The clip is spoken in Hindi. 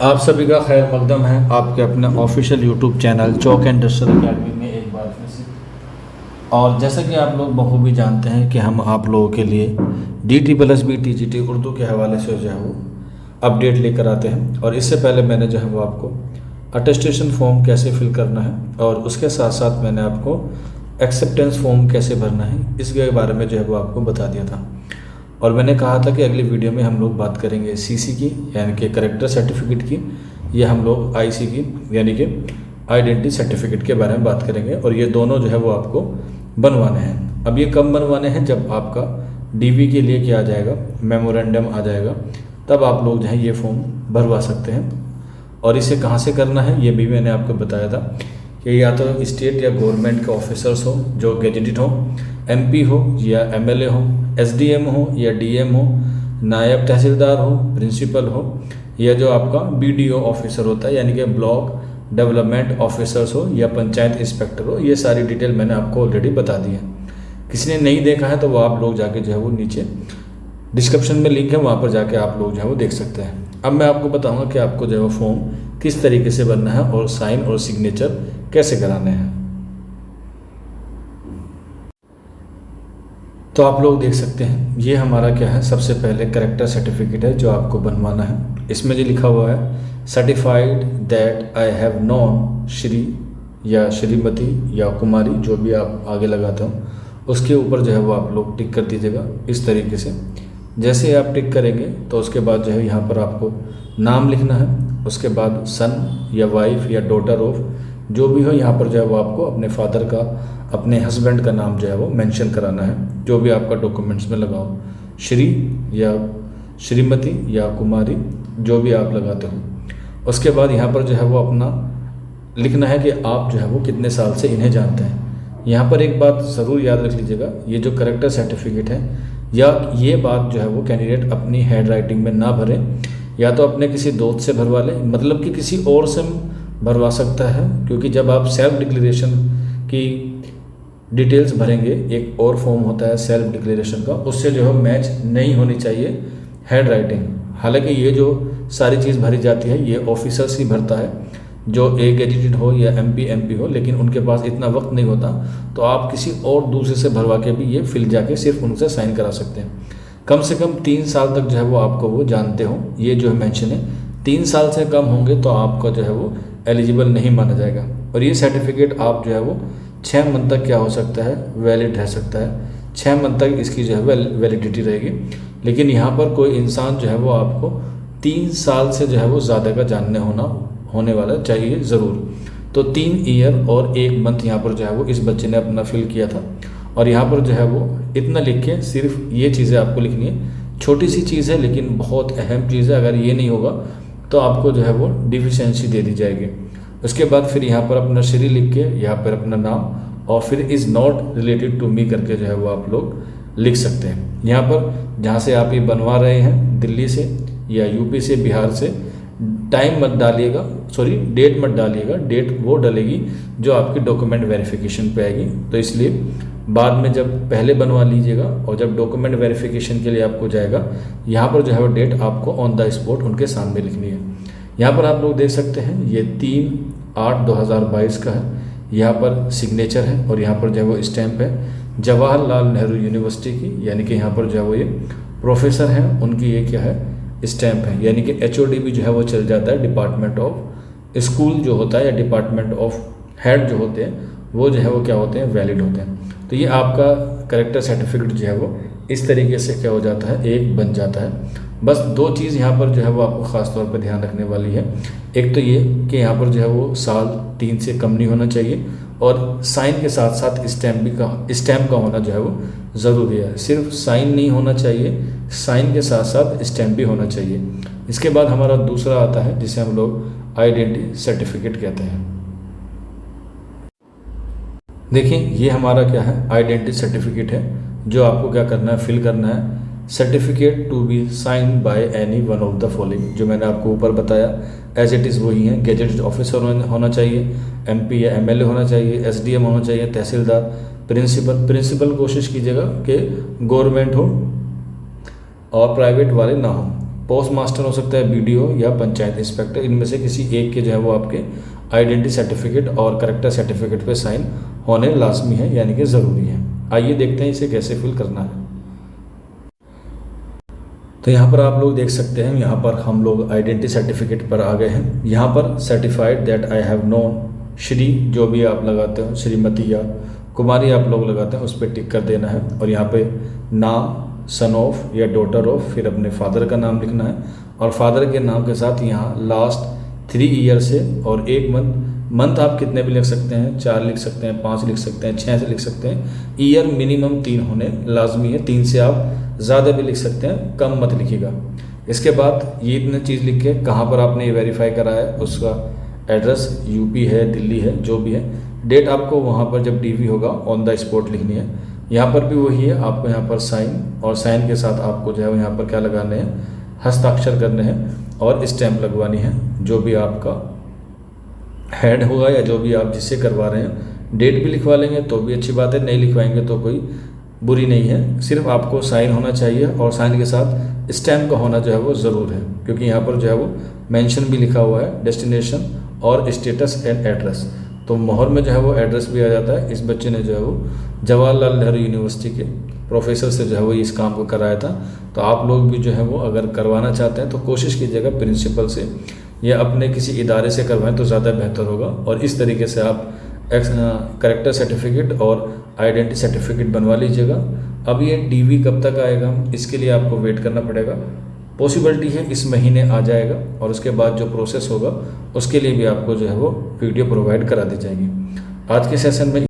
आप सभी का खैर मकदम है आपके अपने ऑफिशियल यूट्यूब चैनल चौक इंडस्ट्रियल अकेडमी में एक बार फिर से। और जैसा कि आप लोग बखूबी जानते हैं कि हम आप लोगों के लिए DTSB TGT उर्दू के हवाले से जो है वो अपडेट लेकर आते हैं। और इससे पहले मैंने जो है वो आपको अटेस्टेशन फॉर्म कैसे फिल करना है और उसके साथ साथ मैंने आपको एक्सेप्टेंस फॉर्म कैसे भरना है इसके बारे में जो है वो आपको बता दिया था। और मैंने कहा था कि अगली वीडियो में हम लोग बात करेंगे CC की यानी कि करेक्टर सर्टिफिकेट की, या हम लोग IC की यानी कि आइडेंटिटी सर्टिफिकेट के बारे में बात करेंगे। और ये दोनों जो है वो आपको बनवाने हैं। अब ये कब बनवाने हैं? जब आपका DV के लिए क्या आ जाएगा, मेमोरेंडम आ जाएगा, तब आप लोग जो है ये फॉर्म भरवा सकते हैं। और इसे कहाँ से करना है ये भी मैंने आपको बताया था कि या तो स्टेट या गवर्नमेंट के ऑफिसर्स हो जो गेजेटेड हो, MP हो या MLA हो, SDM हो या DM हो, नायब तहसीलदार हो, प्रिंसिपल हो, या जो आपका BDO ऑफिसर होता है यानी कि ब्लॉक डेवलपमेंट ऑफिसर्स हो, या पंचायत इंस्पेक्टर हो। ये सारी डिटेल मैंने आपको ऑलरेडी बता दी है। किसी ने नहीं देखा है तो वो आप लोग जाके जो है वो नीचे डिस्क्रिप्शन में लिंक है, वहाँ पर जाके आप लोग जो है वो देख सकते हैं। अब मैं आपको बताऊंगा कि आपको जो है वो फॉर्म किस तरीके से भरना है और साइन और सिग्नेचर कैसे कराने हैं। तो आप लोग देख सकते हैं ये हमारा क्या है, सबसे पहले करेक्टर सर्टिफिकेट है जो आपको बनवाना है। इसमें जो लिखा हुआ है certified that I have non Shri या श्रीमती या कुमारी, जो भी आप आगे लगाते हो उसके ऊपर जो है वो आप लोग टिक कर दीजिएगा इस तरीके से। जैसे ही आप टिक करेंगे तो उसके बाद जो है यहाँ पर आपको नाम लिखना है, उसके बाद सन या वाइफ या डॉटर ऑफ जो भी हो, यहाँ पर जो है वो आपको अपने फादर का, अपने हस्बैंड का नाम जो है वो मेंशन कराना है, जो भी आपका डॉक्यूमेंट्स में लगाओ, श्री या श्रीमती या कुमारी जो भी आप लगाते हो। उसके बाद यहाँ पर जो है वो अपना लिखना है कि आप जो है वो कितने साल से इन्हें जानते हैं। यहाँ पर एक बात ज़रूर याद रख लीजिएगा, ये जो करेक्टर सर्टिफिकेट है या ये बात जो है वो कैंडिडेट अपनी हैंड राइटिंग में ना भरे, या तो अपने किसी दोस्त से भरवा ले, मतलब कि किसी और से भरवा सकता है, क्योंकि जब आप सेल्फ डिक्लेरेशन की डिटेल्स भरेंगे एक और फॉर्म होता है सेल्फ डिक्लेरेशन का, उससे जो है मैच नहीं होनी चाहिए हैंड राइटिंग। हालांकि ये जो सारी चीज़ भरी जाती है ये ऑफिसर्स ही भरता है जो गेजेटेड हो या MP हो, लेकिन उनके पास इतना वक्त नहीं होता, तो आप किसी और दूसरे से भरवा के भी ये फिल जाके सिर्फ उनसे साइन करा सकते हैं। कम से कम 3 साल तक जो है वो आपको वो जानते हो, ये जो है मेंशन है 3 साल से कम होंगे तो आपका जो है वो एलिजिबल नहीं माना जाएगा। और ये सर्टिफिकेट आप जो है वो 6 मंथ तक क्या हो सकता है, वैलिड रह सकता है। 6 मंथ तक इसकी जो है वैलिडिटी रहेगी। लेकिन यहाँ पर कोई इंसान जो है वो आपको 3 साल से जो है वो ज़्यादा का जानने होने वाला चाहिए ज़रूर। तो 3 ईयर और 1 मंथ यहाँ पर जो है वो इस बच्चे ने अपना फिल किया था। और यहाँ पर जो है वो इतना लिख के सिर्फ ये चीज़ें आपको लिखनी है। छोटी सी चीज़ है लेकिन बहुत अहम चीज़ है, अगर ये नहीं होगा तो आपको जो है वो डिफिशेंसी दे दी जाएगी। उसके बाद फिर यहाँ पर अपना श्री लिख के यहाँ पर अपना नाम और फिर is not related to me करके जो है वो आप लोग लिख सकते हैं। यहाँ पर जहाँ से आप ये बनवा रहे हैं, दिल्ली से या UP से, बिहार से, टाइम मत डालिएगा, सॉरी डेट मत डालिएगा, डेट वो डलेगी जो आपकी डॉक्यूमेंट वेरिफिकेशन पे आएगी। तो इसलिए बाद में जब पहले बनवा लीजिएगा और जब डॉक्यूमेंट वेरिफिकेशन के लिए आपको जाएगा, यहाँ पर जो है वो डेट आपको ऑन द स्पॉट उनके सामने लिखनी है। यहाँ पर आप लोग देख सकते हैं ये 3/8/2022 का है, यहाँ पर सिग्नेचर है और यहाँ पर जो है वो स्टैंप है जवाहरलाल नेहरू यूनिवर्सिटी की, यानी कि यहाँ पर जो है वो ये प्रोफेसर हैं उनकी ये क्या है, स्टैंप है। यानी कि HOD भी जो है वो चल जाता है, डिपार्टमेंट ऑफ स्कूल जो होता है या डिपार्टमेंट ऑफ हेड जो होते हैं वो जो है वो क्या होते हैं, वैलिड होते हैं। तो ये आपका करेक्टर सर्टिफिकेट जो है वो इस तरीके से क्या हो जाता है, एक बन जाता है। बस 2 चीज़ यहाँ पर जो है वो आपको ख़ास तौर पर ध्यान रखने वाली है। एक तो ये कि यहाँ पर जो है वो साल 3 से कम नहीं होना चाहिए, और साइन के साथ साथ स्टैम्प का होना जो है वो ज़रूरी है। सिर्फ साइन नहीं होना चाहिए, साइन के साथ साथ स्टैम्प भी होना चाहिए। इसके बाद हमारा दूसरा आता है जिसे हम लोग आइडेंटिटी सर्टिफिकेट कहते हैं। देखिए ये हमारा क्या है, आइडेंटिटी सर्टिफिकेट है जो आपको क्या करना है, फिल करना है। Certificate to be sign by any one of the following, जो मैंने आपको ऊपर बताया एज इट इज़ वही है। गेजेटेड ऑफिसर होना चाहिए, MP या MLA होना चाहिए, SDM होना चाहिए, तहसीलदार, प्रिंसिपल कोशिश कीजिएगा कि गवर्नमेंट हो और प्राइवेट वाले ना हो। पोस्ट मास्टर हो सकता है, बीडीओ या पंचायत इंस्पेक्टर, इनमें से किसी एक के जो है वो आपके आइडेंटिटी सर्टिफिकेट और करेक्टर सर्टिफिकेट पे साइन होने लाजमी है, यानी कि ज़रूरी है। आइए देखते हैं इसे कैसे फिल करना है। तो यहाँ पर आप लोग देख सकते हैं, यहाँ पर हम लोग आइडेंटिटी सर्टिफिकेट पर आ गए हैं। यहाँ पर certified that I have known, Shri जो भी आप लगाते हो, श्रीमती या कुमारी आप लोग लगाते हैं, उस पर टिक कर देना है। और यहाँ पे नाम, सन ऑफ या डॉटर ऑफ, फिर अपने फादर का नाम लिखना है। और फादर के नाम के साथ यहाँ लास्ट 3 ईयर से और 1 मंथ आप कितने भी लिख सकते हैं, 4 लिख सकते हैं, 5 लिख सकते हैं, 6 से लिख सकते हैं। ईयर मिनिमम 3 होने लाजमी है, 3 से आप ज़्यादा भी लिख सकते हैं, कम मत लिखिएगा। इसके बाद ये इतनी चीज़ लिख के कहाँ पर आपने ये वेरीफाई करा है, उसका एड्रेस यूपी है, दिल्ली है, जो भी है। डेट आपको वहाँ पर जब डीवी होगा ऑन द स्पॉट लिखनी है। यहाँ पर भी वही है, आपको यहाँ पर साइन, और साइन के साथ आपको जो है यहाँ पर क्या लगाने हैं, हस्ताक्षर करने हैं और स्टैम्प लगवानी है। जो भी आपका हेड होगा या जो भी आप जिससे करवा रहे हैं, डेट भी लिखवा लेंगे तो भी अच्छी बात है, नहीं लिखवाएंगे तो कोई बुरी नहीं है। सिर्फ आपको साइन होना चाहिए और साइन के साथ स्टैम्प का होना जो है वो ज़रूर है, क्योंकि यहाँ पर जो है वो मेंशन भी लिखा हुआ है, डेस्टिनेशन और स्टेटस एंड एड्रेस। तो मोहर में जो है वो एड्रेस भी आ जाता है। इस बच्चे ने जो है वो जवाहरलाल नेहरू यूनिवर्सिटी के प्रोफेसर से जो है वो इस काम को कराया था। तो आप लोग भी जो है वो अगर करवाना चाहते हैं तो कोशिश कीजिएगा प्रिंसिपल से या अपने किसी इदारे से करवाएं तो ज़्यादा बेहतर होगा। और इस तरीके से आप करेक्टर सर्टिफिकेट और आइडेंटिटी सर्टिफिकेट बनवा लीजिएगा। अब ये डीवी कब तक आएगा, इसके लिए आपको वेट करना पड़ेगा। पॉसिबिलिटी है इस महीने आ जाएगा, और उसके बाद जो प्रोसेस होगा उसके लिए भी आपको जो है वो वीडियो प्रोवाइड करा दी जाएगी। आज के सेशन में